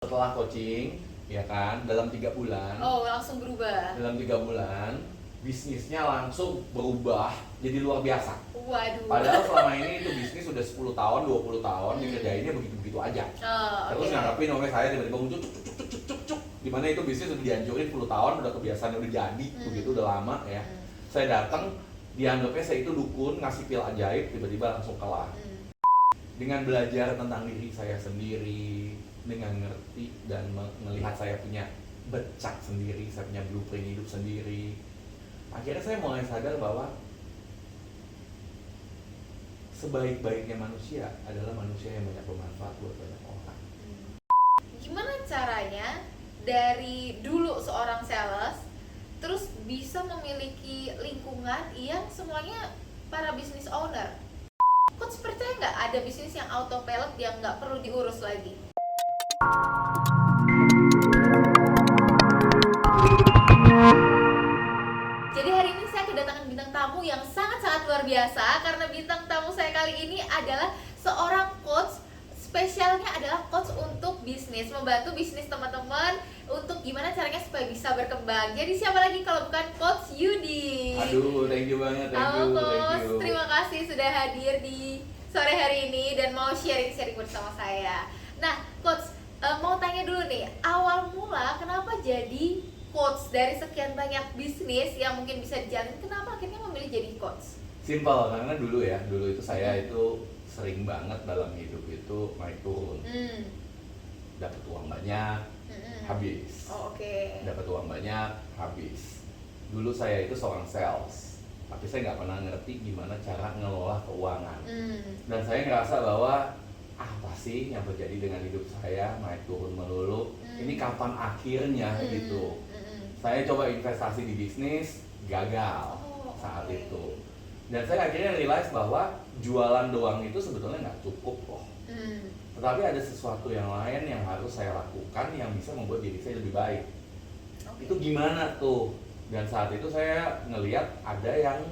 Setelah coaching, ya kan, dalam 3 bulan. Oh, langsung berubah. Dalam 3 bulan, bisnisnya langsung berubah jadi luar biasa. Waduh. Padahal selama ini itu bisnis udah 10 tahun, 20 tahun dikerjainnya begitu-begitu aja. Terus nganggapin namanya saya tiba-tiba muncul cuk cuk cuk cuk cuk cuk. Dimana itu bisnis udah dihancurin 10 tahun, udah kebiasaan udah jadi, begitu udah lama ya. Saya datang, dianggapnya saya itu dukun, ngasih pil ajaib, tiba-tiba langsung kalah. Dengan belajar tentang diri saya sendiri, dengan ngerti dan melihat saya punya becak sendiri, saya punya blueprint hidup sendiri, akhirnya saya mulai sadar bahwa sebaik-baiknya manusia adalah manusia yang banyak bermanfaat buat banyak orang. Gimana caranya dari dulu seorang sales terus bisa memiliki lingkungan yang semuanya para business owner? Coach percaya nggak ada bisnis yang autopilot yang nggak perlu diurus lagi? Jadi hari ini saya kedatangan bintang tamu yang sangat-sangat luar biasa, karena bintang tamu saya kali ini adalah seorang coach. Spesialnya adalah coach untuk bisnis, membantu bisnis teman-teman untuk gimana caranya supaya bisa berkembang. Jadi siapa lagi kalau bukan Coach Yudi? Aduh, thank you banget, Halo Coach, terima kasih sudah hadir di sore hari ini dan mau sharing-sharing bersama saya. Nah Coach, mau tanya dulu nih, awal mula kenapa jadi coach? Dari sekian banyak bisnis yang mungkin bisa dijalani, kenapa akhirnya memilih jadi coach? Simpel, karena dulu itu saya itu sering banget dalam hidup itu naik turun. Dapat uang banyak, habis. Dapat uang banyak, habis. Dulu saya itu seorang sales, tapi saya nggak pernah ngerti gimana cara ngelola keuangan. Dan saya ngerasa bahwa apa sih yang terjadi dengan hidup saya, naik turun melulu. Ini kapan akhirnya gitu. Saya coba investasi di bisnis, gagal saat itu. Dan saya akhirnya realize bahwa jualan doang itu sebetulnya nggak cukup loh. Tetapi ada sesuatu yang lain yang harus saya lakukan yang bisa membuat diri saya lebih baik. Itu gimana tuh? Dan saat itu saya ngelihat ada yang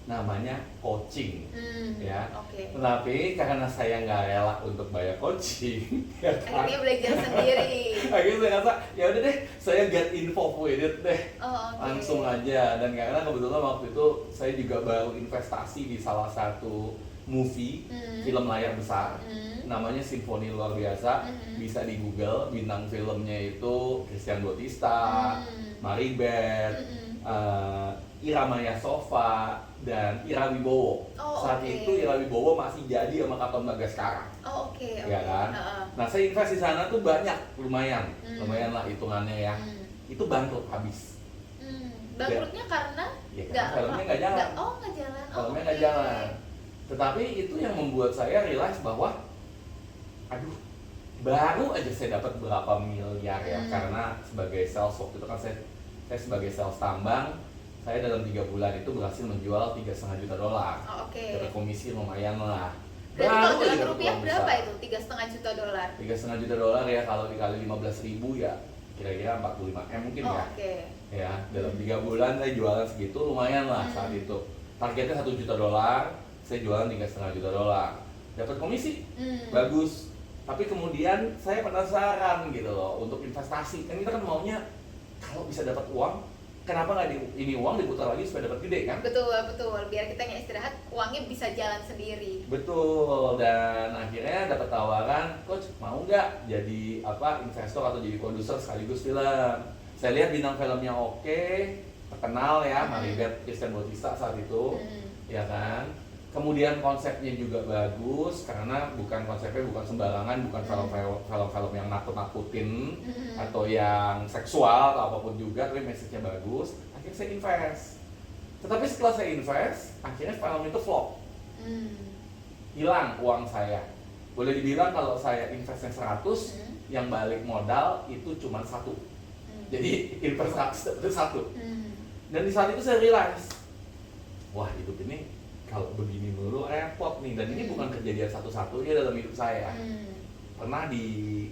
namanya coaching, ya. Tetapi karena saya nggak rela untuk bayar coaching, ya kan? Akhirnya belajar sendiri. Akhirnya saya rasa ya udah deh, saya get involved with it deh, langsung aja. Dan karena kebetulan waktu itu saya juga baru investasi di salah satu movie, film layar besar, namanya Simfoni Luar Biasa. Bisa di Google, bintang filmnya itu Christian Bautista, Maribeth, Ira Maya Sova, dan Ira Wibowo. Saat itu Ira Wibowo masih jadi sama Katon Bagaskara. Ya kan? Nah, saya invest di sana tuh banyak, lumayan lah hitungannya ya. Itu bangkrut habis. Bangkrutnya karena? Ya karena filmnya nggak jalan. Nggak jalan. Filmnya nggak jalan. Tetapi itu yang membuat saya realize bahwa, aduh, baru aja saya dapat berapa miliar ya, karena sebagai sales waktu itu kan saya sebagai sales tambang. Saya dalam 3 bulan itu berhasil menjual $3,5 juta. Dapat komisi lumayan lah. Berarti kalau dalam rupiah berapa itu? $3,5 juta? $3,5 juta ya, kalau dikali 15.000 ya kira-kira 45 M mungkin ya. Ya, dalam 3 bulan saya jualan segitu, lumayan lah saat itu. Targetnya $1 juta, saya jualan $3,5 juta. Dapat komisi, bagus. Tapi kemudian saya penasaran gitu loh untuk investasi. Kan kita kan maunya kalau bisa dapat uang, kenapa nggak ini uang diputar lagi supaya dapat gede kan? Betul. Biar kita nggak istirahat, uangnya bisa jalan sendiri. Betul. Dan akhirnya dapat tawaran, Coach mau nggak jadi investor atau jadi produser sekaligus film? Saya lihat bintang filmnya oke, terkenal ya, Maribeth, Christian Bautista saat itu, ya kan? Kemudian konsepnya juga bagus, karena konsepnya bukan sembarangan, bukan film-film yang nakut-nakutin atau yang seksual atau apapun juga, tapi message-nya bagus. Akhirnya saya invest. Tetapi setelah saya invest, akhirnya film itu flop. Hilang uang saya. Boleh dibilang kalau saya investnya 100, yang balik modal itu cuma 1. Jadi invest 100 itu 1. Dan di saat itu saya realize, wah hidup ini kalau begini dulu repot nih. Dan ini bukan kejadian satu-satunya dalam hidup saya. Pernah di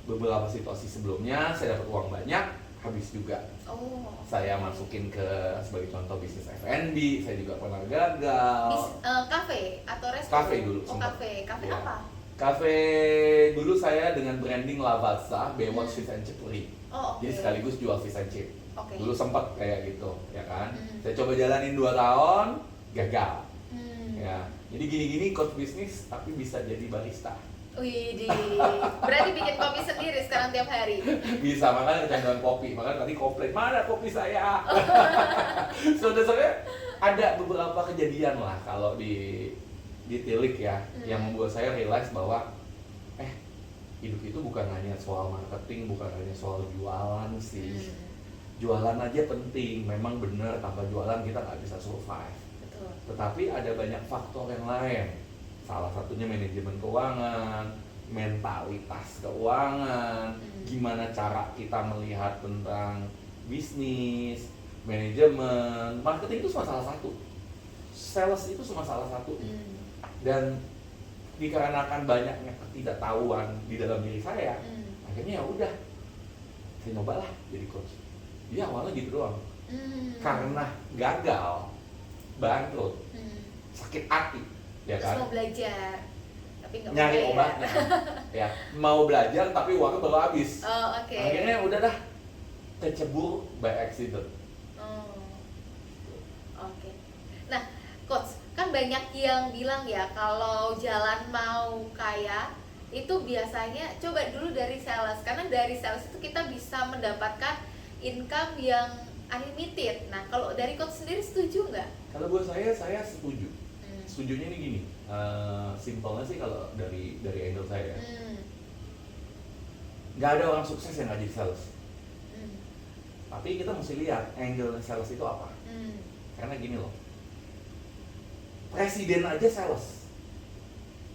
beberapa situasi sebelumnya saya dapat uang banyak, habis juga. Saya masukin ke sebagai contoh bisnis F&B, saya juga pernah gagal. Kafe atau restoran? Kafe dulu. Kafe ya. apa? Cafe dulu saya dengan branding Lavazza, Baywatch Fish and Chip Ring. Oh, oke. Jadi sekaligus jual fish and chip. Oke. Dulu sempat kayak gitu, ya kan. Hmm. Saya coba jalanin 2 tahun, gagal. Hmm. Ya. Jadi gini-gini coach bisnis tapi bisa jadi barista. Widih, berarti bikin kopi sendiri sekarang tiap hari. Bisa, makanya kecanduan kopi. Makanya tadi komplain, mana kopi saya? Sebenarnya ada beberapa kejadian lah kalau ditilik ya, yang membuat saya realize bahwa hidup itu bukan hanya soal marketing, bukan hanya soal jualan sih. Jualan aja penting, memang benar tanpa jualan kita nggak bisa survive. Betul. Tetapi ada banyak faktor yang lain. Salah satunya manajemen keuangan, mentalitas keuangan, gimana cara kita melihat tentang bisnis, manajemen, marketing itu cuma salah satu, sales itu cuma salah satu. Dan dikarenakan banyaknya ketidaktahuan di dalam diri saya, akhirnya ya udah, saya nyobalah jadi coach. Dia awalnya gitu doang, karena gagal, bangkrut, sakit hati. Ya terus kan? mau belajar tapi nggak Nyari mau obatnya. Ya, mau belajar tapi uangnya baru habis. Oh, oke. Akhirnya udah dah kecebur by accident. Oh, oke. Nah, coach, kan banyak yang bilang ya kalau jalan mau kaya itu biasanya coba dulu dari sales, karena dari sales itu kita bisa mendapatkan income yang unlimited. Nah, kalau dari coach sendiri setuju nggak? Kalau buat saya setuju. Setujunya ini gini, simpelnya sih kalau dari angle saya, nggak ada orang sukses yang nggak jadi sales. Tapi kita mesti lihat angle sales itu apa. Karena gini loh, presiden aja sales.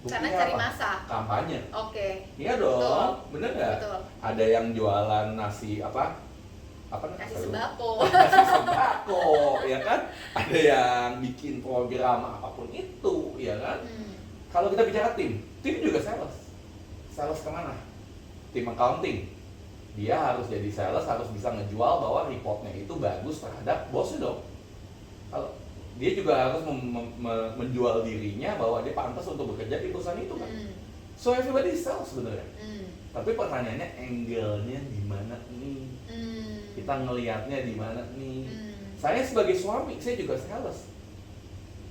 Karena Buktinya cari apa? masa. Kampanye. Oke. Iya dong, Betul. bener nggak? Betul. Ada yang jualan nasi apa Nasi sembako. nasi sembako, ya kan? Ada yang bikin program apapun itu, ya kan? Kalau kita bicara tim juga sales. Sales kemana? Tim accounting. Dia harus jadi sales, harus bisa ngejual bahwa reportnya itu bagus terhadap bosnya dong. Kalau dia juga harus menjual dirinya bahwa dia pantas untuk bekerja di perusahaan itu kan. So everybody is sales sebenarnya. Tapi pertanyaannya angle-nya di mana nih? Kita ngelihatnya di mana nih? Saya sebagai suami, saya juga sales.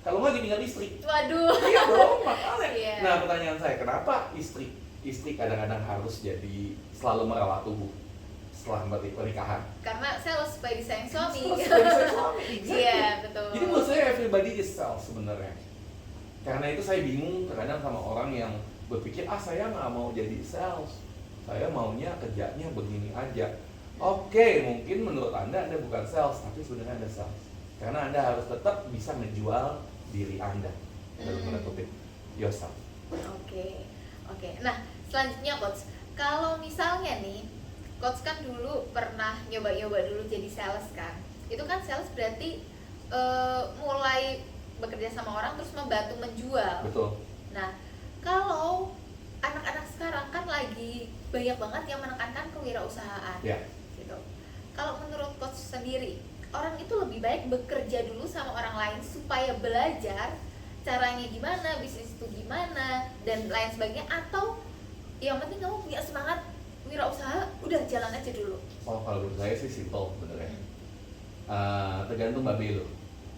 Kalau nggak ditinggal istri. Waduh. Iya dong, makanya. Yeah. Nah, pertanyaan saya, kenapa istri kadang-kadang harus jadi selalu merawat tubuh setelah pernikahan? Karena sales supaya disayang suami. Sebagai saya suami, exactly. Iya, betul. Jadi menurut saya everybody is sales sebenarnya. Karena itu saya bingung terkadang sama orang yang berpikir, saya nggak mau jadi sales. Saya maunya kerjanya begini aja. Oke, mungkin menurut Anda bukan sales, tapi sebenarnya Anda sales. Karena Anda harus tetap bisa menjual diri Anda. Dalam tanda kutip, yourself. Oke. Nah, selanjutnya coach, kalau misalnya nih, coach kan dulu pernah nyoba-nyoba dulu jadi sales kan. Itu kan sales berarti mulai bekerja sama orang terus membantu menjual. Betul. Nah, kalau anak-anak sekarang kan lagi banyak banget yang menekankan kewirausahaan. Ya. Gitu. Kalau menurut coach sendiri, orang itu lebih baik bekerja dulu sama orang lain supaya belajar caranya gimana, bisnis itu gimana, dan lain sebagainya, atau yang penting kamu punya semangat wirausaha, udah jalan aja dulu. Oh, kalau menurut saya sih simple sebenarnya. Tergantung babe lo.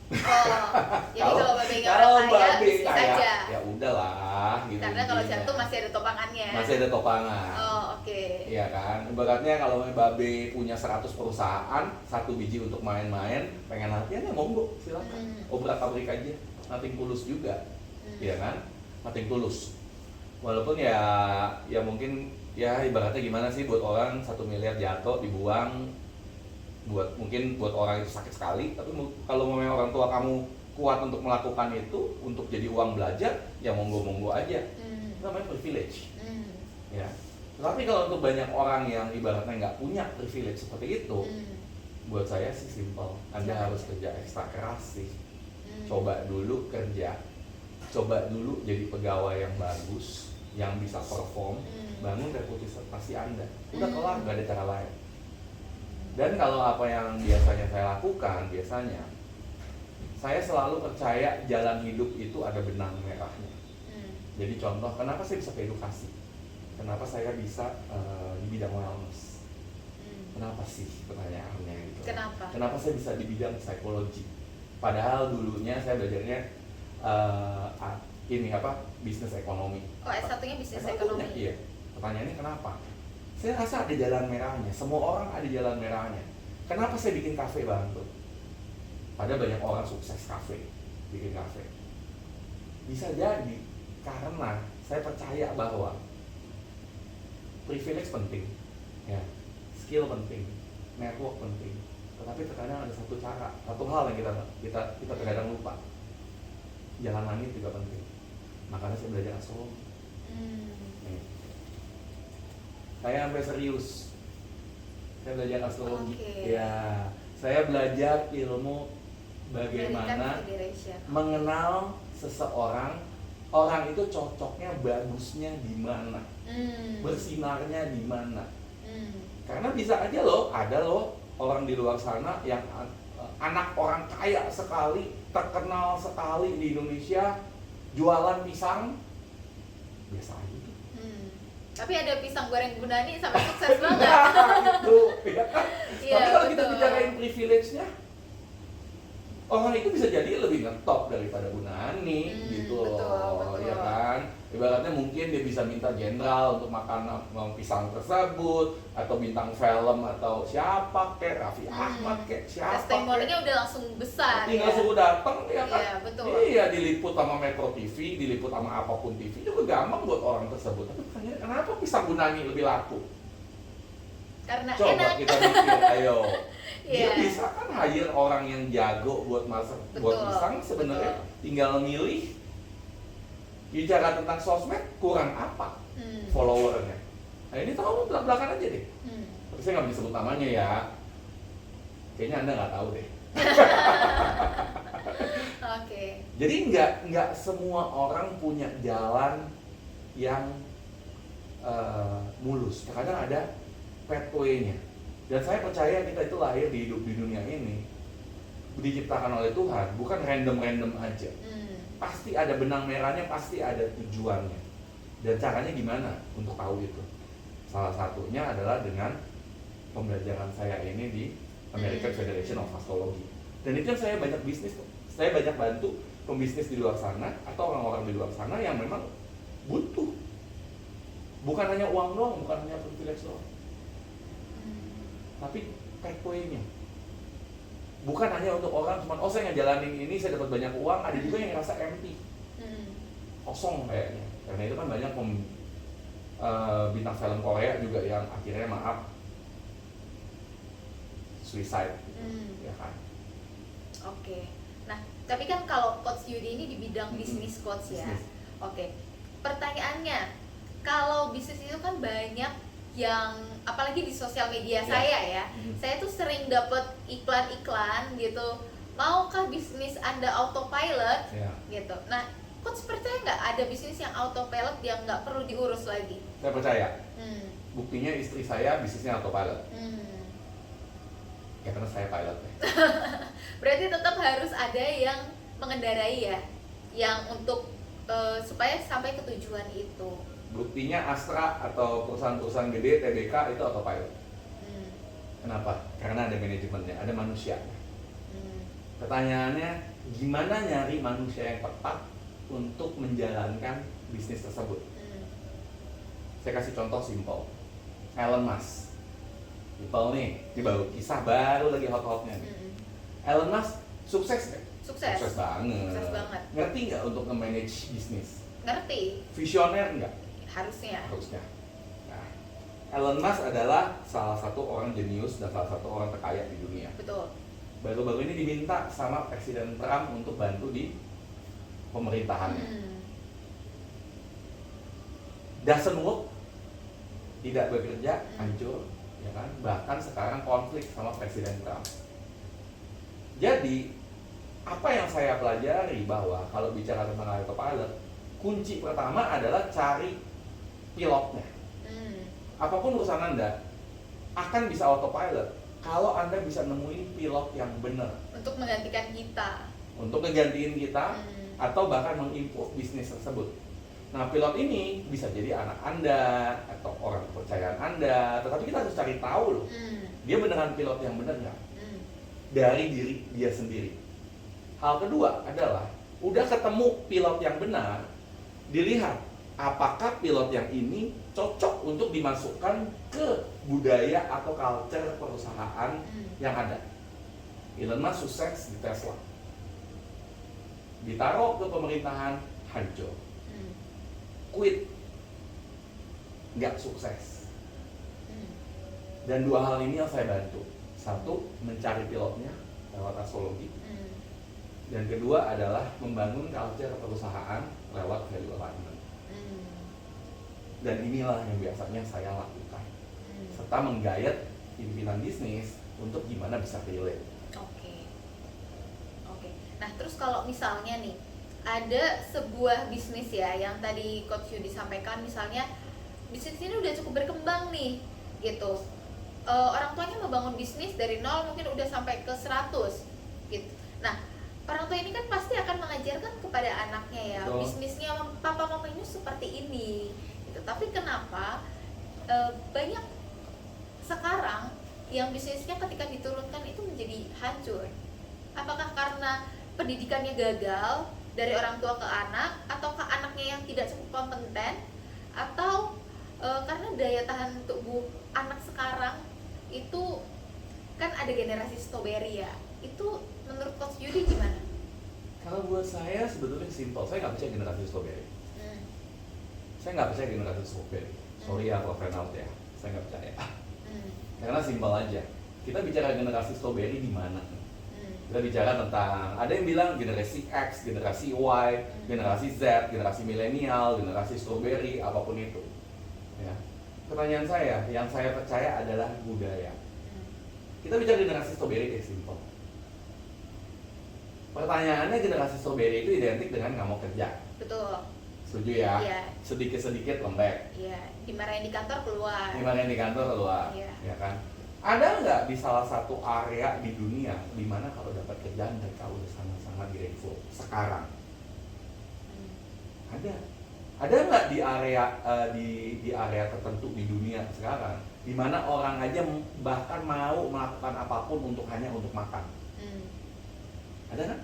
Jadi kalau babe nggak orang kaya, bisnis aja. Ya udahlah gitu. Karena kalau jantung masih ada topangannya. Masih ada topangan. Oh, oke. Iya kan? Ibaratnya kalau babe punya 100 perusahaan, 1 biji untuk main-main, pengen latihan ya monggo, silakan. Obrak-abrik aja, nothing tulus juga. Iya kan? Nothing tulus. Walaupun ya mungkin ya ibaratnya gimana sih, buat orang 1 miliar jatuh dibuang, mungkin buat orang itu sakit sekali, tapi kalau memang orang tua kamu kuat untuk melakukan itu, untuk jadi uang belajar, ya monggo-monggo aja. Itu namanya privilege. Ya. Tapi kalau untuk banyak orang yang ibaratnya nggak punya privilege seperti itu, buat saya sih simple. Anda harus kerja ekstra keras sih. Coba dulu kerja, coba dulu jadi pegawai yang bagus, yang bisa perform, bangun reputasi Anda. Udah kelar, nggak ada cara lain. Dan kalau apa yang biasanya saya lakukan, saya selalu percaya jalan hidup itu ada benang merahnya. Jadi contoh, kenapa saya bisa ke edukasi? Kenapa saya bisa di bidang wellness? Kenapa sih pertanyaannya gitu? Kenapa saya bisa di bidang psikologi? Padahal dulunya saya belajarnya bisnis ekonomi. Oh, S1-nya bisnis S1-nya, ekonomi. iya. Pertanyaannya kenapa? Saya rasa ada jalan merahnya. Semua orang ada jalan merahnya. Kenapa saya bikin kafe Bantu? Padahal banyak orang sukses bikin kafe. Bisa jadi karena saya percaya bahwa privilege penting, ya, skill penting, network penting. Tetapi terkadang ada satu hal yang kita terkadang lupa. Jalan langit juga penting. Makanya saya belajar astrologi. Saya sampai serius. Saya belajar astrologi. Ya, saya belajar ilmu bagaimana mengenal seseorang, orang itu cocoknya, bagusnya di mana, bersinarnya di mana. Karena bisa aja ada orang di luar sana yang anak orang kaya sekali, terkenal sekali di Indonesia, jualan pisang, biasa aja tuh. Tapi ada pisang goreng Gunani sampai sukses banget. Itu, ya kan? Iya, tapi kalau kita betul. bicarain privilege-nya, orang itu bisa jadi lebih ngetop daripada Gunani, gitu loh, betul. ya kan? Ibaratnya mungkin dia bisa minta jenderal untuk makan pisang tersebut, atau bintang film, atau siapa kek, Raffi Ahmad kek, siapa testimoninya udah langsung besar. tinggal suruh datang, ya kan? Iya, betul. Iya, diliput sama Metro TV, diliput sama apapun TV, juga gampang buat orang tersebut. Tapi pertanyaannya, kenapa pisang Gunani lebih laku? Karena Coba enak. kita mikir, ayo. Dia Iya. bisa kan hire orang yang jago buat masak, buat Betul, pisang, sebenarnya betul. tinggal milih. Bicara tentang sosmed, kurang apa followernya? Nah ini tolong belak-belakan aja deh. Tapi saya nggak bisa sebut namanya ya. Kayaknya Anda nggak tahu deh. Oke. Jadi nggak semua orang punya jalan yang mulus. Terkadang ada pathway-nya. Dan saya percaya kita itu lahir di hidup di dunia ini diciptakan oleh Tuhan, bukan random-random aja. Pasti ada benang merahnya, pasti ada tujuannya. Dan caranya gimana untuk tahu itu? Salah satunya adalah dengan pembelajaran saya ini di American Federation of Astrology. Dan itu yang saya banyak bantu pembisnis di luar sana atau orang-orang di luar sana yang memang butuh. Bukan hanya uang doang, bukan hanya privilege doang. Tapi pathway-nya. Bukan hanya untuk orang cuma saya ngejalanin ini saya dapat banyak uang, ada juga yang ngerasa empty. Kosong kayaknya. Karena itu kan banyak bintang film Korea juga yang akhirnya suicide gitu, ya kan. Oke. Nah, tapi kan kalau Coach Yudi ini di bidang bisnis coach ya. Bisnis. Oke. Pertanyaannya, kalau bisnis itu kan banyak yang apalagi di sosial media saya ya. Saya tuh sering dapet iklan-iklan gitu. Maukah bisnis Anda autopilot? Ya. Gitu. Nah, Coach percaya nggak ada bisnis yang autopilot yang nggak perlu diurus lagi? Saya percaya. Buktinya istri saya bisnisnya autopilot. Ya karena saya pilot ya. Berarti tetap harus ada yang mengendarai ya, yang untuk supaya sampai ke tujuan itu. Buktinya Astra atau perusahaan-perusahaan gede TBK itu autopilot. Kenapa? Karena ada manajemennya, ada manusia. Pertanyaannya, gimana nyari manusia yang tepat untuk menjalankan bisnis tersebut? Saya kasih contoh simpel. Elon Musk. People nih, ini baru kisah baru lagi hot-hotnya nih. Elon Musk sukses nggak? Sukses banget. Sukses banget. Ngerti nggak untuk nge-manage bisnis? Ngerti? Visioner nggak? Harusnya. Nah, Elon Musk adalah salah satu orang jenius dan salah satu orang terkaya di dunia. Betul. Baru-baru ini diminta sama Presiden Trump untuk bantu di pemerintahannya. Doesn't work, tidak bekerja, hancur, ya kan? Bahkan sekarang konflik sama Presiden Trump. Jadi, apa yang saya pelajari bahwa kalau bicara tentang autopilot, kunci pertama adalah cari pilotnya. Apapun urusan Anda akan bisa autopilot kalau Anda bisa nemuin pilot yang benar Untuk menggantikan kita. untuk ngegantiin kita atau bahkan mengimprove bisnis tersebut. Nah, pilot ini bisa jadi anak Anda atau orang kepercayaan Anda, tetapi kita harus cari tahu loh, dia beneran pilot yang bener nggak? Dari diri dia sendiri. Hal kedua adalah, udah ketemu pilot yang benar, dilihat apakah pilot yang ini cocok untuk dimasukkan ke budaya atau culture perusahaan yang ada. Elon Musk sukses di Tesla, ditaruh ke pemerintahan, hancur. Quit, nggak sukses. Dan dua hal ini yang saya bantu. Satu, mencari pilotnya lewat astrologi. Dan kedua adalah membangun culture perusahaan lewat value alignment. Dan inilah yang biasanya saya lakukan, serta menggayat pimpinan bisnis untuk gimana bisa relate. Oke. Nah, terus kalau misalnya nih ada sebuah bisnis ya yang tadi Coach Yudi sampaikan, misalnya bisnis ini udah cukup berkembang nih gitu, orang tuanya membangun bisnis dari nol mungkin udah sampai ke 100 gitu. Nah, orang tua ini kan pasti akan mengajarkan kepada anaknya ya, Betul. bisnisnya papa mama ini seperti ini gitu. Tapi kenapa banyak sekarang yang bisnisnya ketika diturunkan itu menjadi hancur? Apakah karena pendidikannya gagal dari orang tua ke anak, ataukah anaknya yang tidak cukup kompeten, atau karena daya tahan tubuh anak sekarang itu kan ada generasi strawberry ya? Itu menurut Coach Yudi gimana? Kalau buat saya sebetulnya simpel, saya nggak percaya generasi strawberry. Saya nggak percaya generasi strawberry. Sorry ya kalau fan out ya, saya nggak percaya. Karena simpel aja. Kita bicara generasi strawberry di mana? Kita bicara tentang, ada yang bilang generasi X, generasi Y, generasi Z, generasi milenial, generasi strawberry, apapun itu. Ya. Pertanyaan saya, yang saya percaya adalah budaya. Kita bicara generasi strawberry deh, simple. Pertanyaannya, generasi strawberry itu identik dengan nggak mau kerja. Betul. Setuju ya? Iya. Sedikit-sedikit lembek. Iya, dimarahin di kantor keluar. Dimarahin di kantor keluar, Iya. ya kan? Ada nggak di salah satu area di dunia di mana kalau dapat kerjaan mereka udah sangat-sangat grateful sekarang? Ada. Ada nggak di area di area tertentu di dunia sekarang di mana orang aja bahkan mau melakukan apapun hanya untuk makan? Ada kan?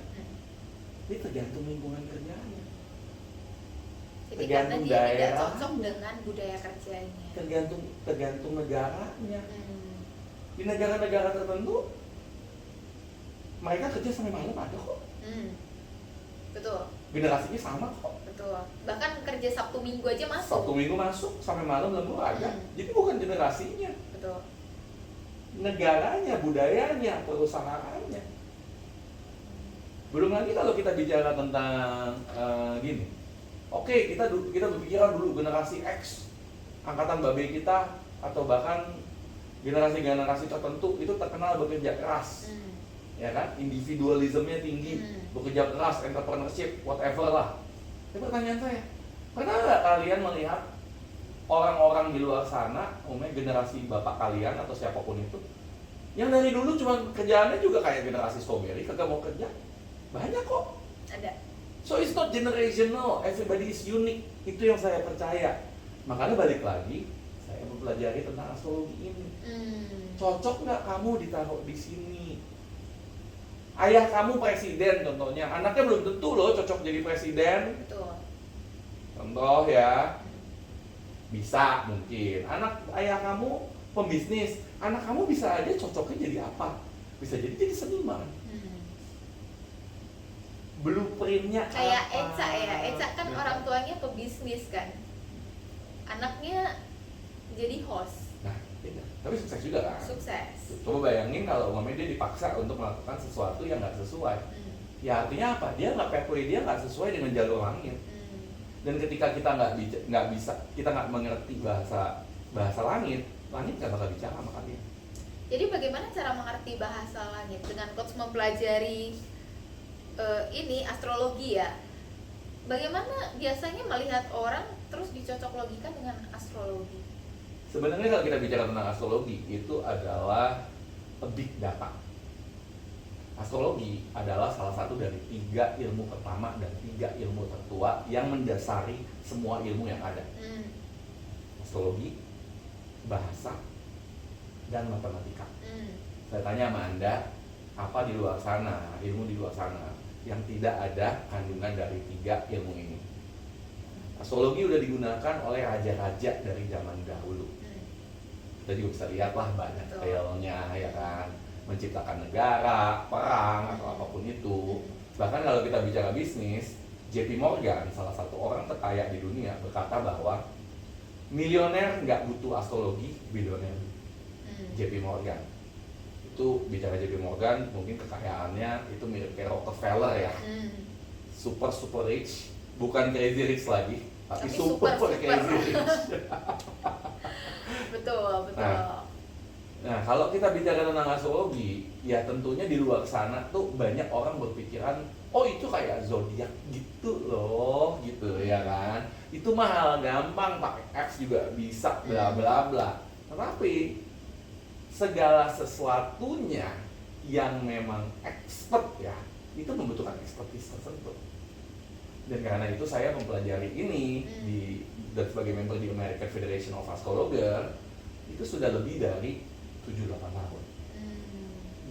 Ini tergantung lingkungan kerjanya. Jadi Tergantung karena dia tidak daerah. cocok dengan budaya kerjanya. Tergantung negaranya. Di negara-negara tertentu mereka kerja sampai malam ada kok. Betul. Generasinya sama kok. Betul. Bahkan kerja Sabtu Minggu aja masuk. Sabtu Minggu masuk sampai malam lembur ada. Jadi bukan generasinya, Betul. negaranya, budayanya, perusahaannya. Belum lagi kalau kita bicara tentang gini. Oke, kita berpikiran dulu generasi X, angkatan babe kita atau bahkan generasi-generasi tertentu itu terkenal bekerja keras. Ya kan, individualismenya tinggi, bekerja keras, entrepreneurship, whatever lah. Ini pertanyaan saya, pernah nggak kalian melihat orang-orang di luar sana, umumnya generasi bapak kalian atau siapapun itu, yang dari dulu cuma kerjaannya juga kayak generasi strawberry, kagak mau kerja? Banyak kok. Ada. So it's not generational, everybody is unique. Itu yang saya percaya. Makanya balik lagi, saya mempelajari tentang astrologi ini. Cocok nggak kamu ditaruh di sini? Ayah kamu presiden contohnya, anaknya belum tentu loh cocok jadi presiden. Betul. Contoh ya, bisa mungkin. Ayah kamu pembisnis, anak kamu bisa aja cocoknya jadi apa? Bisa jadi seniman. Blueprintnya Kayak apa? Eca ya, Eca kan orang tuanya pebisnis kan, anaknya jadi host. Nah, beda. Tapi sukses juga kan? Sukses. Coba bayangin kalau umpamanya dia dipaksa untuk melakukan sesuatu yang nggak sesuai. Ya artinya apa? Dia nggak pathway, dia nggak sesuai dengan jalur langit. Dan ketika kita nggak bisa, kita nggak mengerti bahasa langit nggak bakal bicara sama kalian. Jadi bagaimana cara mengerti bahasa langit? Dengan coach mempelajari ini astrologi ya. Bagaimana biasanya melihat orang terus dicocok logika dengan astrologi? Sebenarnya kalau kita bicara tentang astrologi itu adalah big data. Astrologi adalah salah satu dari 3 ilmu pertama dan 3 ilmu tertua yang mendasari semua ilmu yang ada. Astrologi, bahasa, dan matematika. Saya tanya sama Anda, apa di luar sana, ilmu di luar sana yang tidak ada kandungan dari 3 ilmu ini? Astrologi udah digunakan oleh raja-raja dari zaman dahulu. Kita juga bisa lihat lah banyak realnya, ya kan, menciptakan negara, perang, atau apapun itu. Bahkan kalau kita bicara bisnis, JP Morgan, salah satu orang terkaya di dunia, berkata bahwa milioner nggak butuh astrologi, bilioner. JP Morgan. Itu bicara JP Morgan, mungkin kekayaannya itu mirip kayak Rockefeller ya. Super rich, bukan crazy rich lagi, tapi super crazy rich. Betul. Nah, kalau kita bicara tentang astrologi, ya tentunya di luar sana tuh banyak orang berpikiran, oh itu kayak zodiak gitu loh, gitu ya kan. Itu mahal, gampang, pakai apps juga bisa, bla bla bla. Tetapi segala sesuatunya yang memang expert ya, itu membutuhkan expertise tertentu. Dan karena itu saya mempelajari ini dan sebagai member di American Federation of Astrologer, itu sudah lebih dari 7-8 tahun.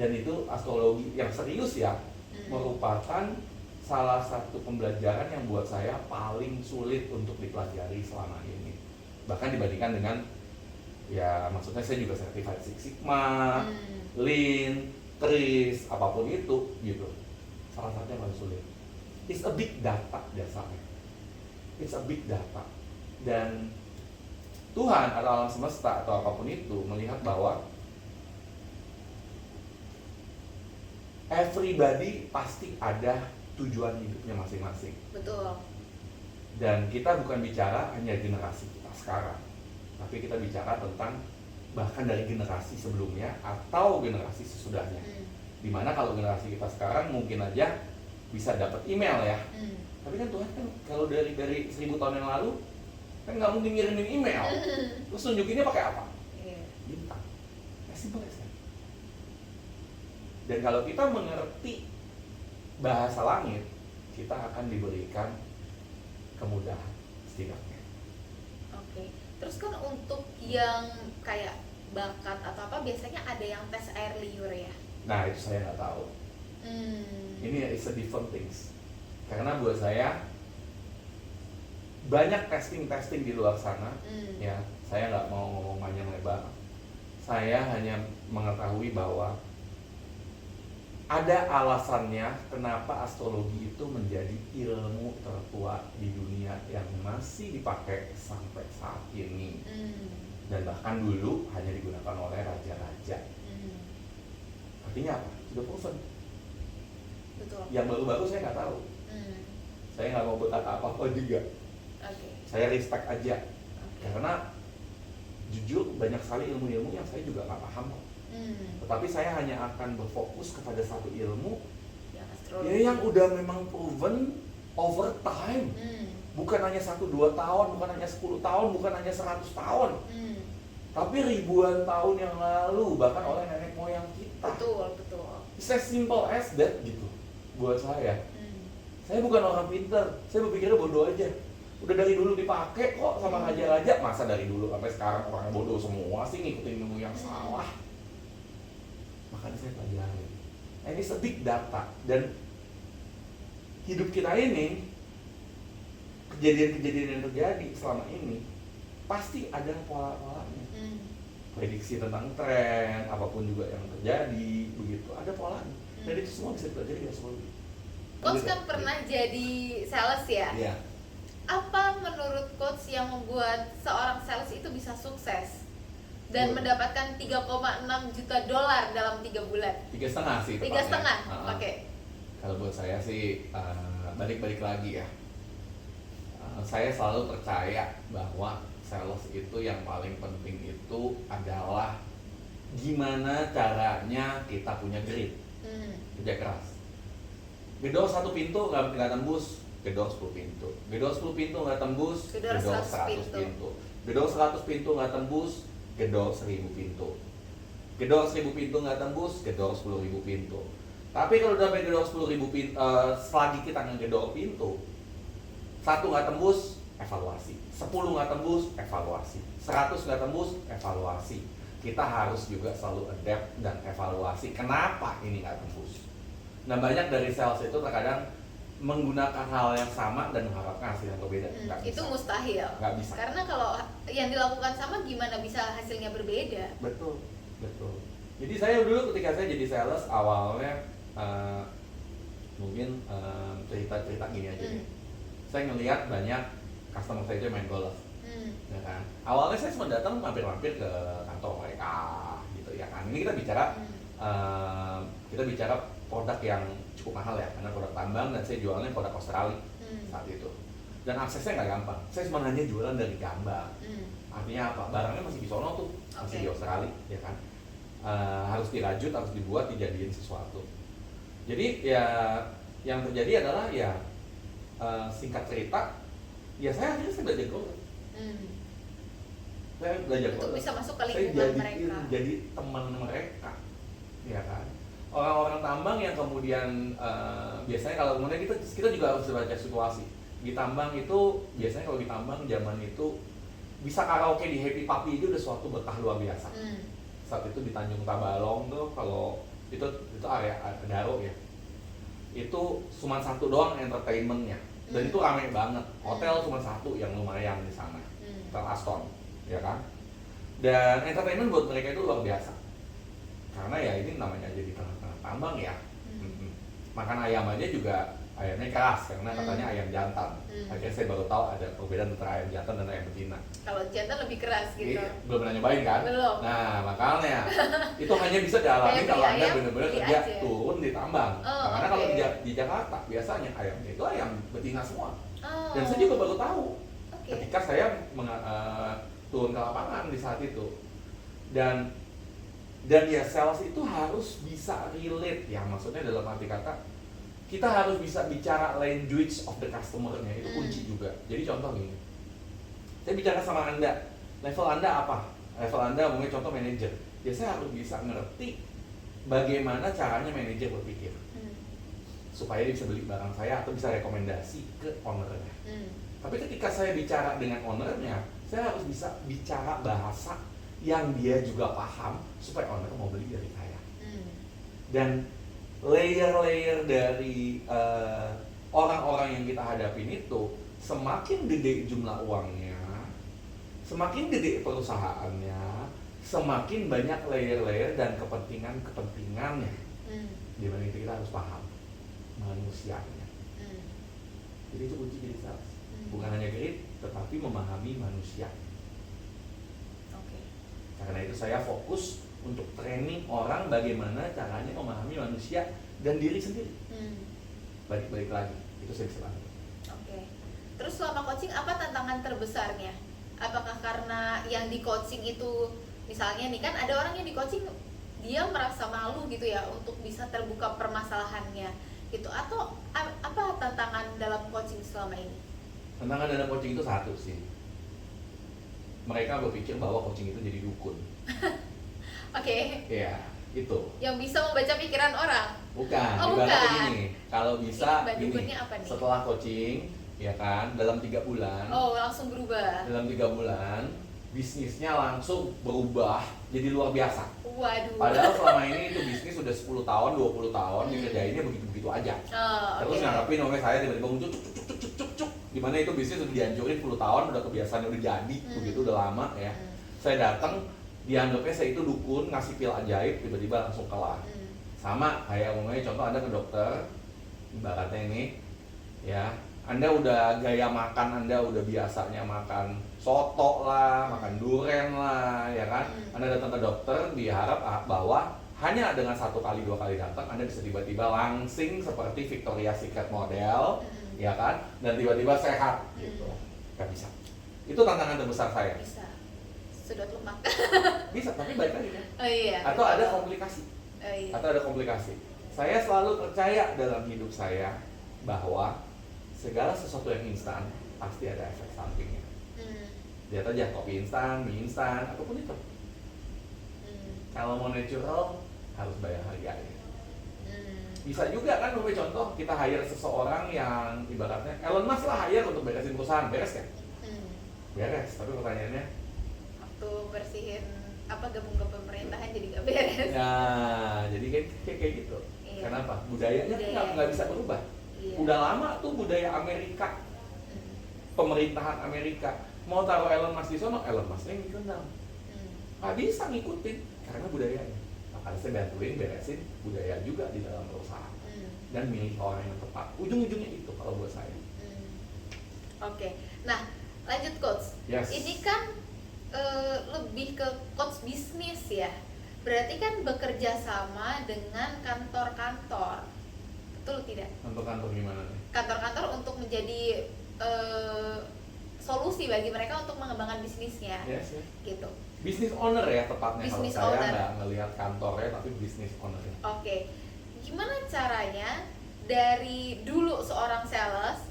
Dan itu astrologi yang serius ya, merupakan salah satu pembelajaran yang buat saya paling sulit untuk dipelajari selama ini. Bahkan dibandingkan dengan, ya maksudnya saya juga certified Six Sigma, Lean, TRIS, apapun itu gitu. Salah satu yang paling sulit. It's a big data dasarnya. It's a big data. Dan Tuhan atau alam semesta atau apapun itu melihat bahwa everybody pasti ada tujuan hidupnya masing-masing. Betul. Dan kita bukan bicara hanya generasi kita sekarang, tapi kita bicara tentang bahkan dari generasi sebelumnya atau generasi sesudahnya. Dimana kalau generasi kita sekarang mungkin aja bisa dapat email ya. Tapi kan Tuhan kan kalau dari 1000 tahun yang lalu kan nggak mungkin ngirimin email. Terus tunjukinnya pakai apa? Bintang. Simple as that. Dan kalau kita mengerti bahasa langit, kita akan diberikan kemudahan setidaknya. Oke. Terus kan untuk yang kayak bakat atau apa biasanya ada yang tes air liur ya? Nah itu saya nggak tahu. Ini is a different things. Karena buat saya banyak testing di luar sana, ya. Saya nggak mau ngomong panjang lebar. Saya hanya mengetahui bahwa ada alasannya kenapa astrologi itu menjadi ilmu tertua di dunia yang masih dipakai sampai saat ini. Dan bahkan dulu hanya digunakan oleh raja-raja. Artinya apa? Sudah proven. Betul. Yang baru-baru saya nggak tahu. Saya nggak mau berkata apa-apa juga. Saya respect aja. Karena jujur banyak sekali ilmu-ilmu yang saya juga nggak paham kok. Tetapi saya hanya akan berfokus kepada satu ilmu yang udah memang proven over time. Bukan hanya 1-2 tahun, bukan hanya 10 tahun, bukan hanya 100 tahun. Tapi ribuan tahun yang lalu, bahkan oleh nenek moyang kita. Betul. It's as simple as that gitu buat saya. Saya bukan orang pintar, saya berpikirnya bodoh aja. Udah dari dulu dipakai kok sama raja-raja, masa dari dulu sampai sekarang orang bodoh semua sih ngikutin ilmu yang salah. Makanya saya pelajari. Ini big data dan hidup kita ini, kejadian-kejadian yang terjadi selama ini pasti ada pola-polanya. Prediksi tentang tren, apapun juga yang terjadi, begitu ada polanya. Dan itu semua bisa dipelajari dari astrologi. Coach kan pernah jadi sales ya? Iya. Apa menurut Coach yang membuat seorang sales itu bisa sukses dan mendapatkan 3,6 juta dolar dalam 3 bulan? 3,5 sih tepatnya. 3,5? Oke. Kalau buat saya sih, balik lagi ya. Saya selalu percaya bahwa sales itu yang paling penting itu adalah gimana caranya kita punya grit, kerja keras. Gedor 1 pintu nggak tembus, gedor 10 pintu. Gedor 10 pintu nggak tembus, gedor 100 pintu. Gedor 100 pintu nggak tembus, gedor 1000 pintu. Gedor 1000 pintu nggak tembus, gedor 10.000 pintu. Tapi kalau udah sampai gedor 10.000 pintu, selagi kita ngegedor pintu, 1 nggak tembus, evaluasi. 10 nggak tembus, evaluasi. 100 nggak tembus, evaluasi. Kita harus juga selalu adapt dan evaluasi. Kenapa ini nggak tembus? Nah, banyak dari sales itu terkadang menggunakan hal yang sama dan mengharapkan hasil yang berbeda. Nggak Itu bisa. mustahil. Nggak bisa. Karena kalau yang dilakukan sama, gimana bisa hasilnya berbeda? Betul, betul. Jadi saya dulu ketika saya jadi sales awalnya mungkin cerita-cerita gini aja nih. Saya ngelihat banyak customer saya itu main golf, ya kan. Awalnya saya cuma datang mampir-mampir ke kantor mereka, gitu ya kan. Ini kita bicara produk yang cukup mahal ya, karena produk tambang dan saya jualnya produk Australia saat itu. Dan aksesnya nggak gampang. Saya cuma hanya jualan dari gambar. Artinya apa? Barangnya masih di sono tuh, masih di Australia, ya kan. Harus dirajut, harus dibuat, dijadiin sesuatu. Jadi ya yang terjadi adalah ya singkat cerita, ya saya akhirnya belajar golf. Saya belajar golf. Untuk bisa masuk ke Saya lingkungan mereka. jadi teman mereka, ya kan. Orang-orang tambang yang kemudian biasanya kalau kemudian kita juga harus baca situasi. Di tambang itu biasanya kalau di tambang zaman itu bisa karaoke di Happy Papi itu udah suatu berkah luar biasa. Saat itu di Tanjung Tabalong tuh kalau itu area Daro ya, itu cuma satu doang entertainmentnya dan itu ramai banget. Hotel cuma satu yang lumayan di sana, Hotel Aston, ya kan. Dan entertainment buat mereka itu luar biasa karena ya ini namanya jadi tengah-tengah tambang ya. Makan ayam aja juga ayamnya keras karena katanya ayam jantan. Akhirnya saya baru tahu ada perbedaan antara ayam jantan dan ayam betina. Kalau jantan lebih keras gitu. Belum pernah nyobain kan? Belum. Nah, makanya itu hanya bisa dialami kalau Anda benar-benar kerja aja. turun di tambang. Karena kalau di Jakarta biasanya ayamnya itu ayam betina semua. Dan saya juga baru tahu ketika saya turun ke lapangan di saat itu. Dan ya sales itu harus bisa relate ya, maksudnya dalam arti kata kita harus bisa bicara language of the customer-nya, itu kunci juga. Jadi contoh gini, saya bicara sama Anda, level Anda apa? Level Anda mungkin contoh manajer, ya saya harus bisa ngerti bagaimana caranya manajer berpikir supaya dia bisa beli barang saya atau bisa rekomendasi ke ownernya. Tapi ketika saya bicara dengan ownernya, saya harus bisa bicara bahasa yang dia juga paham supaya owner mau beli dari saya. Dan layer-layer dari orang-orang yang kita hadapin itu semakin gede jumlah uangnya, semakin gede perusahaannya, semakin banyak layer-layer dan kepentingannya. Di mana itu kita harus paham manusianya. Jadi itu kunci jadi sales. Bukan hanya grit, tetapi memahami manusia. Karena itu saya fokus untuk training orang bagaimana caranya memahami manusia dan diri sendiri. Balik lagi, itu saya bisa bantu. Terus selama coaching apa tantangan terbesarnya? Apakah karena yang di coaching itu, misalnya nih kan ada orang yang di coaching dia merasa malu gitu ya untuk bisa terbuka permasalahannya gitu, atau apa tantangan dalam coaching selama ini? Tantangan dalam coaching itu satu sih. Mereka berpikir bahwa coaching itu jadi dukun. Iya, itu. Yang bisa membaca pikiran orang? Bukan, bukan. Gini, kalau bisa gini, apa nih? setelah coaching, ya kan, dalam 3 bulan. Langsung berubah. Dalam 3 bulan, bisnisnya langsung berubah jadi luar biasa. Waduh. Padahal selama ini itu bisnis sudah 10 tahun, 20 tahun dikerjainnya begitu-begitu aja. Terus ngarepin namanya saya tiba-tiba muncul cuk. Dimana itu bisnis udah dihancurin 10 tahun, udah kebiasaan udah jadi, begitu udah lama ya. Saya datang, dianggapnya saya itu dukun, ngasih pil ajaib, tiba-tiba langsung kelar. Sama kayak umumnya contoh Anda ke dokter, ibaratnya ini ya, Anda udah gaya makan Anda udah biasanya makan soto lah, makan duren lah, ya kan? Anda datang ke dokter diharap bahwa hanya dengan 1 kali 2 kali datang Anda bisa tiba-tiba langsing seperti Victoria's Secret model, ya kan? Dan tiba-tiba sehat gitu. Gak bisa. Itu tantangan terbesar saya. Bisa. Sedot lemak. Bisa, tapi balik lagi kan? Iya. Atau ada komplikasi. Iya. Atau ada komplikasi. Saya selalu percaya dalam hidup saya bahwa segala sesuatu yang instan pasti ada efek sampingnya. Lihat aja kopi instan, mie instan, apapun itu. Kalau mau natural harus bayar harganya. Bisa juga kan, contoh kita hire seseorang yang ibaratnya Elon Musk lah hire untuk beresin perusahaan, beres kan? Beres, tapi pertanyaannya waktu bersihin apa gabung ke pemerintahan jadi nggak beres. nah, jadi kayak gitu. Iya. Kenapa? Budayanya kan nggak bisa berubah. Iya. Udah lama tuh budaya Amerika, pemerintahan Amerika mau taruh Elon Musk di sono, Elon Musk yang diundang. Nggak bisa ngikutin karena budayanya. Makanya saya bantuin beresin budaya juga di dalam perusahaan dan milih orang yang tepat. Ujung-ujungnya itu kalau buat saya. Oke. Nah, lanjut coach. Yes. Ini kan lebih ke coach bisnis ya. Berarti kan bekerja sama dengan kantor-kantor. Betul tidak? Kantor-kantor gimana nih? Kantor-kantor untuk menjadi solusi bagi mereka untuk mengembangkan bisnisnya. Yes, yes. Gitu. Business owner ya tepatnya. Business kalau saya owner. nggak ngelihat kantornya tapi business owner ya. Oke. Gimana caranya dari dulu seorang sales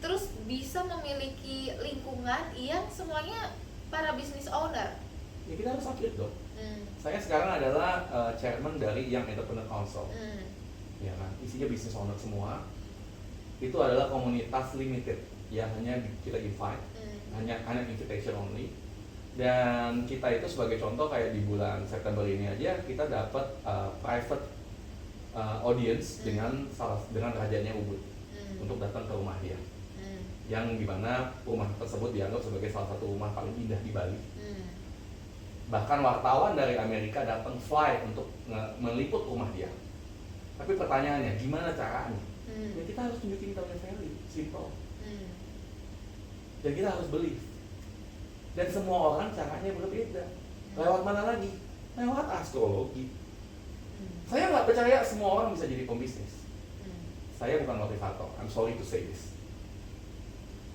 terus bisa memiliki lingkungan yang semuanya para business owner? Ya kita harus update dong. Saya sekarang adalah chairman dari Young Entrepreneur Council. Ya kan, isinya business owner semua. Itu adalah komunitas limited yang hanya kita invite, hanya invitation only. Dan kita itu sebagai contoh kayak di bulan September ini aja kita dapat private audience dengan rajanya Ubud untuk datang ke rumah dia, yang dimana rumah tersebut dianggap sebagai salah satu rumah paling indah di Bali. Bahkan wartawan dari Amerika datang fly untuk meliput rumah dia. Tapi pertanyaannya, gimana caranya? Ya kita harus tunjukin kita punya value, simple. Dan kita harus believe. Dan semua orang caranya berbeda. Lewat mana lagi? Lewat astrologi. Saya nggak percaya semua orang bisa jadi pembisnis. Saya bukan motivator, I'm sorry to say this.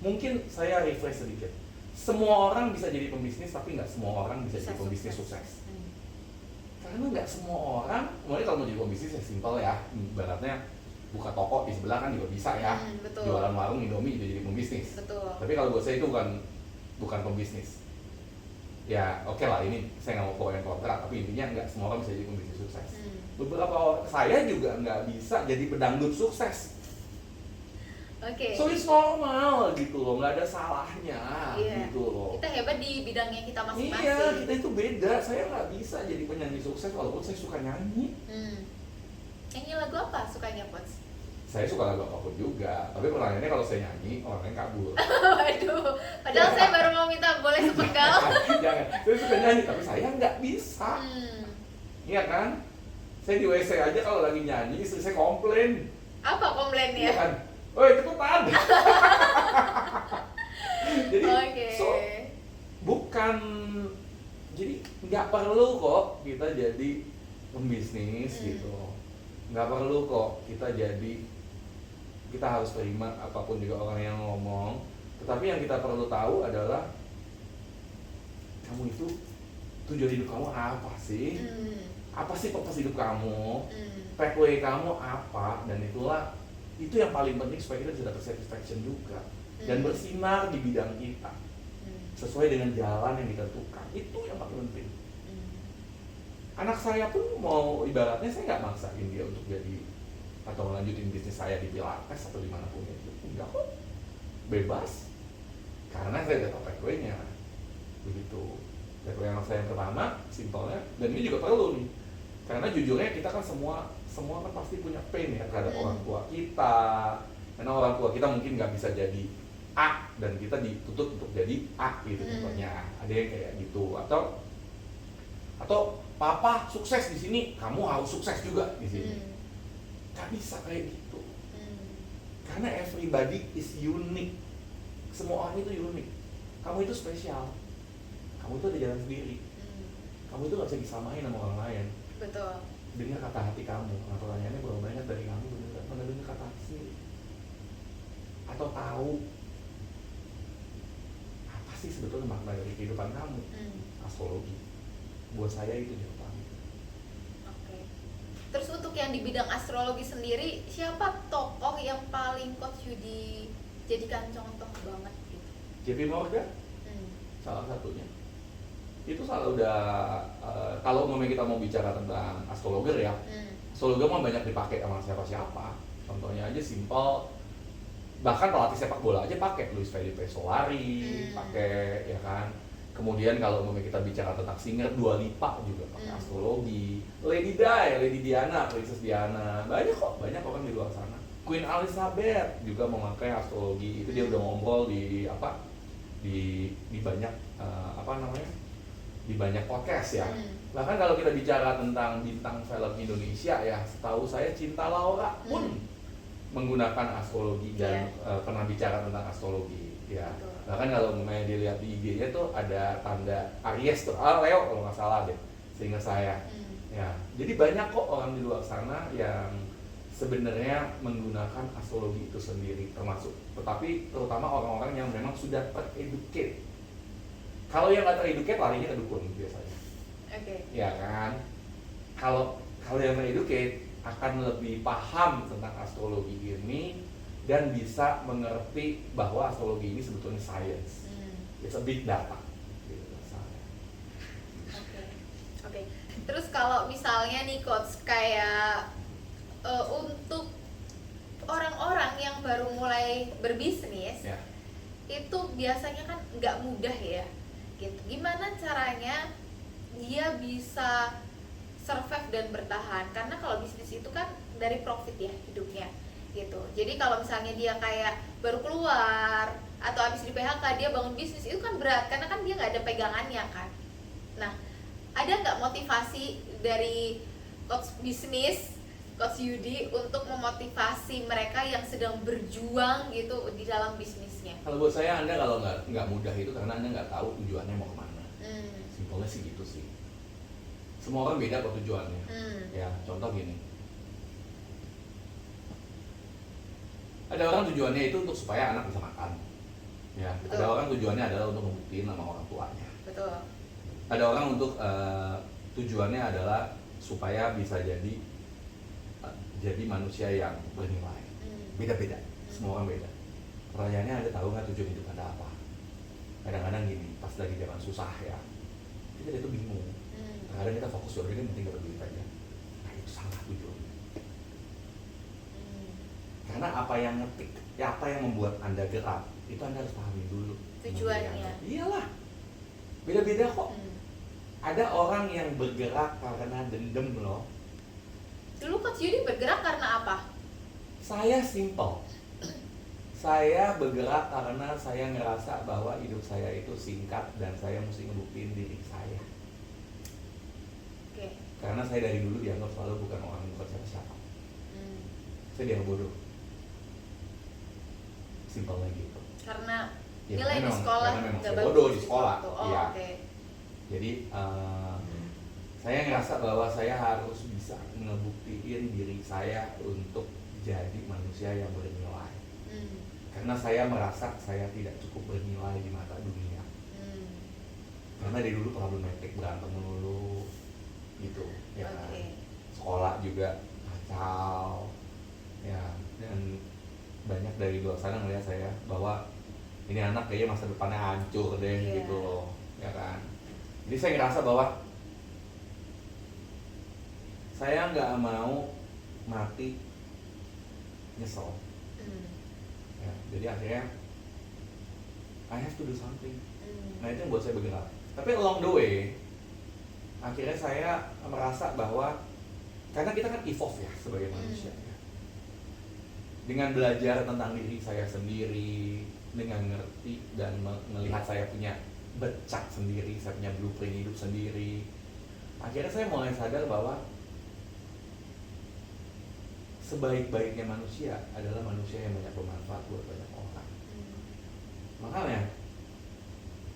Mungkin saya refresh sedikit. Semua orang bisa jadi pembisnis, tapi nggak semua orang bisa jadi pembisnis sukses. Karena nggak semua orang, mulai kalau mau jadi pembisnis ya simple ya. Ibaratnya buka toko di sebelah kan juga bisa ya. Jualan warung Indomie juga jadi pembisnis. Betul. Tapi kalau buat saya itu bukan pembisnis. Ya oke lah, ini saya nggak mau pro and kontra, tapi intinya nggak semua orang bisa jadi pembisnis sukses. Beberapa orang, saya juga nggak bisa jadi pedangdut sukses. Oke. So it's normal gitu loh, nggak ada salahnya gitu loh. Kita hebat di bidangnya kita masing-masing. Iya, kita itu beda. Saya nggak bisa jadi penyanyi sukses walaupun saya suka nyanyi. Nyanyi lagu apa sukanya Coach? Saya suka lagu apapun juga, tapi pertanyaannya kalau saya nyanyi orang lain kabur. Waduh, padahal saya baru mau minta boleh sepenggal. Jangan, saya suka nyanyi tapi saya nggak bisa. Iya kan? Saya di WC aja kalau lagi nyanyi istri saya komplain. Apa komplainnya? Iya kan? Woi cepetan. Jadi so bukan, jadi nggak perlu kok kita jadi pembisnis gitu, nggak perlu kok kita harus terima apapun juga orang yang ngomong. Tetapi yang kita perlu tahu adalah kamu itu tujuan hidup kamu apa sih? Apa sih purpose hidup kamu? Pathway kamu apa? Dan itu yang paling penting supaya kita bisa dapat satisfaction juga dan bersinar di bidang kita sesuai dengan jalan yang ditentukan. Itu yang paling penting. Anak saya pun mau, ibaratnya saya nggak maksain dia untuk jadi atau melanjutin bisnis saya di Pilates atau dimanapun itu, enggak kok, bebas, karena saya udah tahu pathway-nya begitu. Pathway anak saya yang pertama, simpelnya, dan ini juga perlu nih, karena jujurnya kita kan semua kan pasti punya pain ya terhadap orang tua kita, karena orang tua kita mungkin nggak bisa jadi A dan kita dituntut untuk jadi A gitu contohnya, ada yang kayak gitu, atau papa sukses di sini, kamu harus sukses juga di sini. Gak bisa kayak gitu. Karena everybody is unique. Semua orang itu unik. Kamu itu spesial. Kamu itu ada jalan sendiri. Kamu itu gak bisa disamain sama orang lain. Betul. Dengar kata hati kamu. Nah, pertanyaannya berapa banyak dari kamu bener dengar kata hati sendiri? Atau tahu apa sih sebetulnya makna dari kehidupan kamu? Astrologi. Buat saya itu jawabannya. Oke. Terus untuk yang di bidang astrologi sendiri, siapa tokoh yang paling Coach Yudi jadikan contoh banget gitu? JP Morgan, salah satunya. Itu kalau udah kalau memang kita mau bicara tentang astrologer ya, astrologi mah banyak dipakai sama siapa-siapa. Contohnya aja simpel, bahkan pelatih sepak bola aja pakai Luis Felipe Solari, pakai ya kan. Kemudian kalau kita bicara tentang singer, Dua Lipa juga pakai astrologi. Lady Di, Lady Diana, Princess Diana, banyak orang di luar sana. Queen Elizabeth juga memakai astrologi. Itu dia udah ngobrol di di banyak di banyak podcast ya. Bahkan kalau kita bicara tentang bintang film Indonesia ya, setahu saya Cinta Laura pun menggunakan astrologi dan pernah bicara tentang astrologi ya. Bahkan kalau memang dilihat di IG-nya tuh ada tanda Aries tuh, Leo kalau nggak salah deh, seingat saya. Ya, jadi banyak kok orang di luar sana yang sebenarnya menggunakan astrologi itu sendiri, tetapi terutama orang-orang yang memang sudah tereducate. Kalau yang nggak tereducate larinya ke dukun biasanya. Ya kan? Kalau yang tereducate akan lebih paham tentang astrologi ini dan bisa mengerti bahwa astrologi ini sebetulnya science. It's a big data. Oke. Terus kalau misalnya nih coach, kayak untuk orang-orang yang baru mulai berbisnis, itu biasanya kan nggak mudah ya. Gitu. Gimana caranya dia bisa survive dan bertahan? Karena kalau bisnis itu kan dari profit ya hidupnya. Gitu. Jadi kalau misalnya dia kayak baru keluar atau habis di PHK dia bangun bisnis, itu kan berat karena kan dia nggak ada pegangannya kan. Nah, ada nggak motivasi dari coach bisnis, coach Yudi untuk memotivasi mereka yang sedang berjuang gitu di dalam bisnisnya? Kalau buat saya, Anda kalau nggak mudah itu karena Anda nggak tahu tujuannya mau kemana. Simpelnya sih gitu sih. Semua orang beda kok tujuannya. Ya, contoh gini. Ada orang tujuannya itu untuk supaya anak bisa makan, ya. Betul. Ada orang tujuannya adalah untuk membuktiin sama orang tuanya. Betul. Ada orang untuk tujuannya adalah supaya bisa jadi manusia yang bernilai. Beda-beda, semua orang beda. Pertanyaannya, Anda tahu nggak tujuan hidup Anda apa? Kadang-kadang gini, pas lagi zaman susah ya, kita itu bingung. Kadang kita fokus udah ini penting dapat duit aja. Nah itu salah tujuan. Karena apa yang membuat Anda gerak, itu Anda harus pahami dulu tujuannya. Iyalah, beda-beda kok. Ada orang yang bergerak karena dendam loh. Dulu Coach Yudi bergerak karena apa? Saya simple. Saya bergerak karena saya ngerasa bahwa hidup saya itu singkat dan saya mesti ngebuktiin diri saya. Karena saya dari dulu dianggap selalu bukan orang bukan siapa-siapa. Saya dianggap bodoh. Simpelnya gitu. Karena ya, nilai di sekolah nggak bagus. Bodoh di sekolah. Iya. Okay. Jadi saya ngerasa bahwa saya harus bisa ngebuktiin diri saya untuk jadi manusia yang bernilai. Karena saya merasa saya tidak cukup bernilai di mata dunia. Karena dari dulu problematik, berantem melulu gitu, ya kan. Sekolah juga kacau, ya, dan banyak dari luar sana ngeliat saya bahwa ini anak kayaknya masa depannya hancur deh, gitu loh, ya kan. Jadi saya ngerasa bahwa saya nggak mau mati nyesel. Ya, jadi akhirnya I have to do something. Nah itu yang buat saya bergerak. Tapi along the way, akhirnya saya merasa bahwa karena kita kan evolve ya sebagai manusia ya. Dengan belajar tentang diri saya sendiri, dengan ngerti dan melihat saya punya bercak sendiri, saya punya blueprint hidup sendiri, akhirnya saya mulai sadar bahwa sebaik-baiknya manusia adalah manusia yang banyak bermanfaat buat banyak orang. Makanya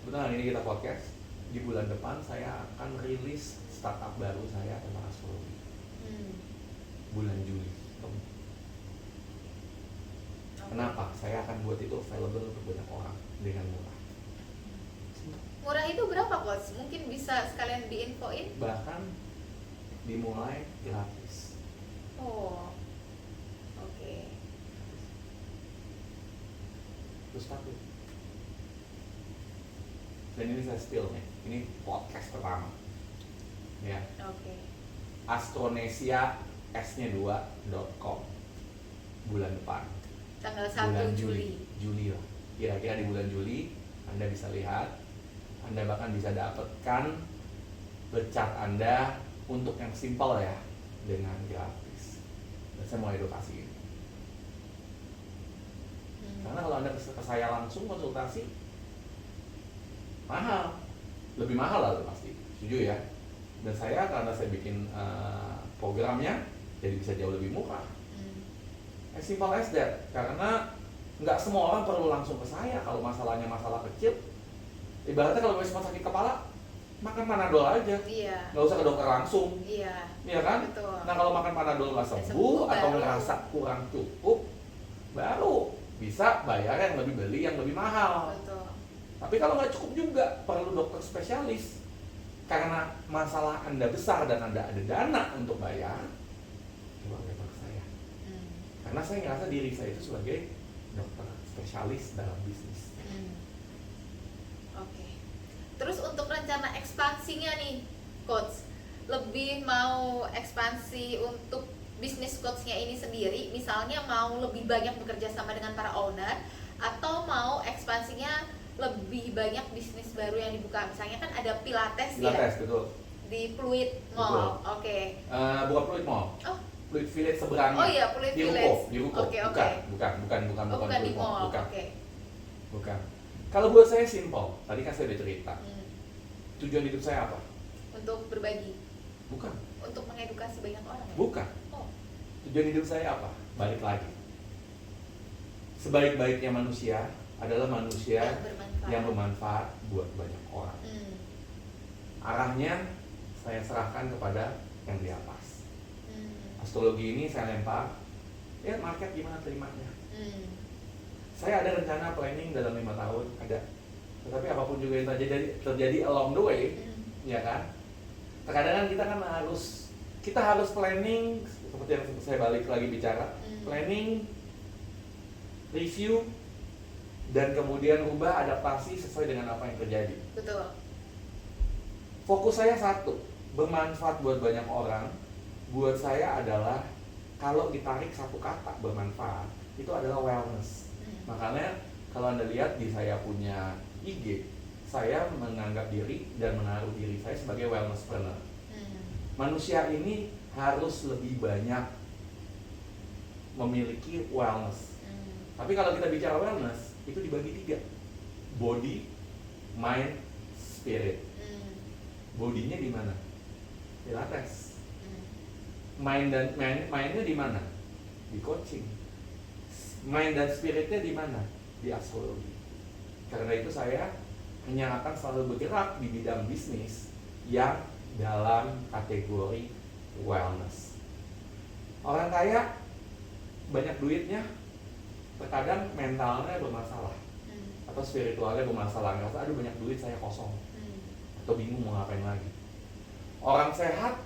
benar ini kita podcast, di bulan depan saya akan rilis startup baru saya tentang astrologi. Bulan Juli. Kenapa? Saya akan buat itu available untuk banyak orang dengan murah. Murah itu berapa Coach? Mungkin bisa sekalian diinfoin? Bahkan dimulai gratis. Oh, oke. Terus satu. Dan ini saya spill nih. Ini podcast pertama. Ya. Oke. Astronesia s-nya2.com bulan depan. Tanggal 1 Bulan Juli. lah. Kira-kira di bulan Juli Anda bisa lihat, Anda bahkan bisa dapatkan bercat Anda untuk yang simpel ya, dengan gratis. Dan saya mau edukasi ini. Karena kalau Anda ke saya langsung konsultasi, mahal, lebih mahal lah pasti, setuju ya. Dan saya karena saya bikin programnya, jadi bisa jauh lebih murah. As simple as that. Karena nggak semua orang perlu langsung ke saya kalau masalahnya masalah kecil. Ibaratnya kalau cuma sakit kepala, makan Panadol aja, nggak usah ke dokter langsung, iya kan? Betul. Nah kalau makan Panadol nggak sembuh atau ngerasa kurang cukup, baru bisa bayar yang lebih mahal. Betul. Tapi kalau nggak cukup juga perlu dokter spesialis. Karena masalah Anda besar dan Anda ada dana untuk bayar, coba refer ke saya. Karena saya ngerasa diri saya itu sebagai dokter spesialis dalam bisnis. Oke. Terus untuk rencana ekspansinya nih, Coach, lebih mau ekspansi untuk bisnis coachnya ini sendiri, misalnya mau lebih banyak bekerja sama dengan para owner, atau mau ekspansinya lebih banyak bisnis baru yang dibuka, misalnya kan ada Pilates ya, Betul. di Pluit Mall, oke. Bukan Pluit Mall, Oh, Pluit Village seberangnya. oh iya, Pluit di Village. Di Ruko. Oke. Bukan Bukan di Pluit mall, Bukan. oke. Bukan. Kalau buat saya simple. Tadi kan saya udah cerita. Tujuan hidup saya apa? Untuk berbagi, Bukan. untuk mengedukasi banyak orang ya? Bukan. Oh. Tujuan hidup saya apa? Balik lagi. Sebaik-baiknya manusia adalah manusia yang bermanfaat buat banyak orang. Arahnya saya serahkan kepada yang di atas. Astrologi ini saya lempar, ya market gimana terimanya. Saya ada rencana planning dalam 5 tahun, ada. Tetapi apapun juga yang terjadi along the way, ya kan. Terkadang kita harus planning, seperti yang saya balik lagi bicara, planning, review, dan kemudian ubah adaptasi sesuai dengan apa yang terjadi. Betul. Fokus saya satu, bermanfaat buat banyak orang. Buat saya adalah kalau ditarik satu kata bermanfaat, itu adalah wellness. Makanya kalau Anda lihat di saya punya IG, saya menganggap diri dan menaruh diri saya sebagai wellnesspreneur. Manusia ini harus lebih banyak memiliki wellness. Tapi kalau kita bicara wellness, itu dibagi 3. Body, mind, spirit. Bodinya di mana? Pilates. Mindnya di mana? Di coaching. Mind dan spiritnya di mana? Di astrologi. Karena itu saya hanya akan selalu bergerak di bidang bisnis yang dalam kategori wellness. Orang kaya banyak duitnya, terkadang mentalnya bermasalah atau spiritualnya bermasalah, ngerasa aduh banyak duit saya kosong atau bingung mau ngapain lagi. Orang sehat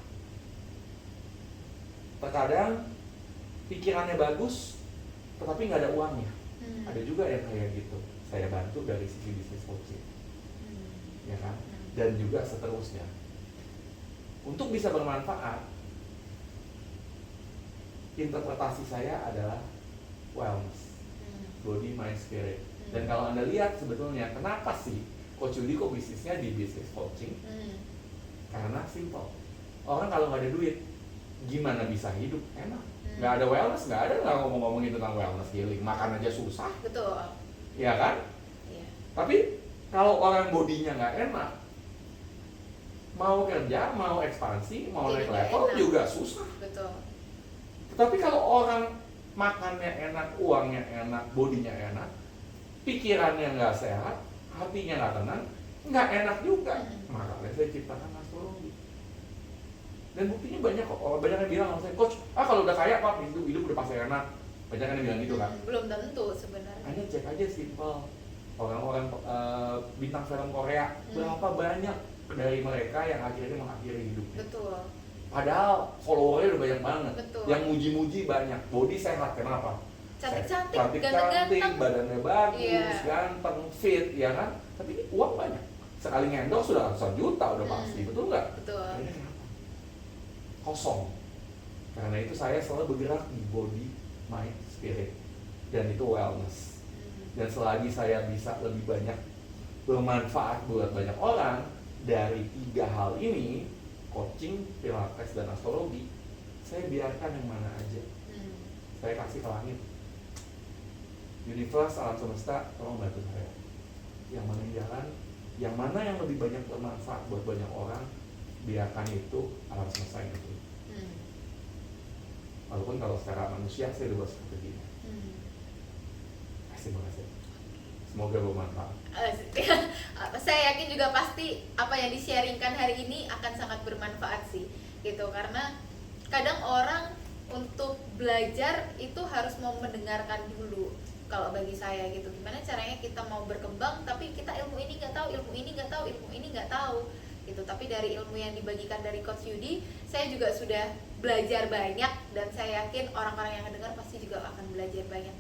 terkadang pikirannya bagus tetapi nggak ada uangnya. Ada juga yang kayak gitu, saya bantu dari sisi bisnis coaching, ya kan, dan juga seterusnya. Untuk bisa bermanfaat, interpretasi saya adalah wellness, body, mind, spirit. Dan kalau Anda lihat sebetulnya kenapa sih Coach Yudi kok bisnisnya di bisnis coaching? Karena simple. Orang kalau nggak ada duit, gimana bisa hidup enak? Nggak ada wellness, nggak ngomong-ngomongin tentang wellness healing, makan aja susah. Betul. Iya kan? Iya. Tapi kalau orang bodinya nggak enak, mau kerja, mau ekspansi, mau Jadi naik level enak. juga susah. Betul. Tapi kalau orang makannya enak, uangnya enak, bodinya enak, pikirannya nggak sehat, hatinya nggak tenang, nggak enak juga. Makanya saya ciptakan astrologi. Dan buktinya banyak kok, banyak yang bilang sama saya, Coach, kalau udah kaya Pak, hidup udah pasti enak. Banyak yang bilang gitu kan. Belum tentu sebenarnya. Hanya cek aja simple. Orang-orang bintang film Korea, berapa banyak dari mereka yang akhirnya mengakhiri hidupnya. Betul. Padahal followernya udah banyak banget. Betul. Yang muji-muji banyak, body sehat, kenapa? Cantik-cantik, Cantik-cantik, ganteng-ganteng. badannya bagus, Iya. ganteng, fit, ya kan? Tapi ini uang banyak. Sekali ngendorse sudah ratusan juta udah pasti, betul nggak? Betul. Akhirnya kenapa? Kosong. Karena itu saya selalu bergerak di body, mind, spirit, dan itu wellness. Dan selagi saya bisa lebih banyak bermanfaat buat banyak orang dari 3 hal ini, coaching, pilates, dan astrologi, saya biarkan yang mana aja. Saya kasih ke langit. Universe, alam semesta, tolong bantu saya. Yang mana yang jalan, yang mana yang lebih banyak bermanfaat buat banyak orang, biarkan itu alam semesta yang itu. Walaupun kalau secara manusia saya udah seperti ini. Terima kasih. Semoga bermanfaat. Saya yakin juga pasti apa yang di-sharingkan hari ini akan sangat bermanfaat sih, gitu. Karena kadang orang untuk belajar itu harus mau mendengarkan dulu. Kalau bagi saya gitu, gimana caranya kita mau berkembang tapi kita ilmu ini nggak tahu, ilmu ini nggak tahu, ilmu ini nggak tahu gitu. Tapi dari ilmu yang dibagikan dari Coach Yudi, saya juga sudah belajar banyak, dan saya yakin orang-orang yang mendengar pasti juga akan belajar banyak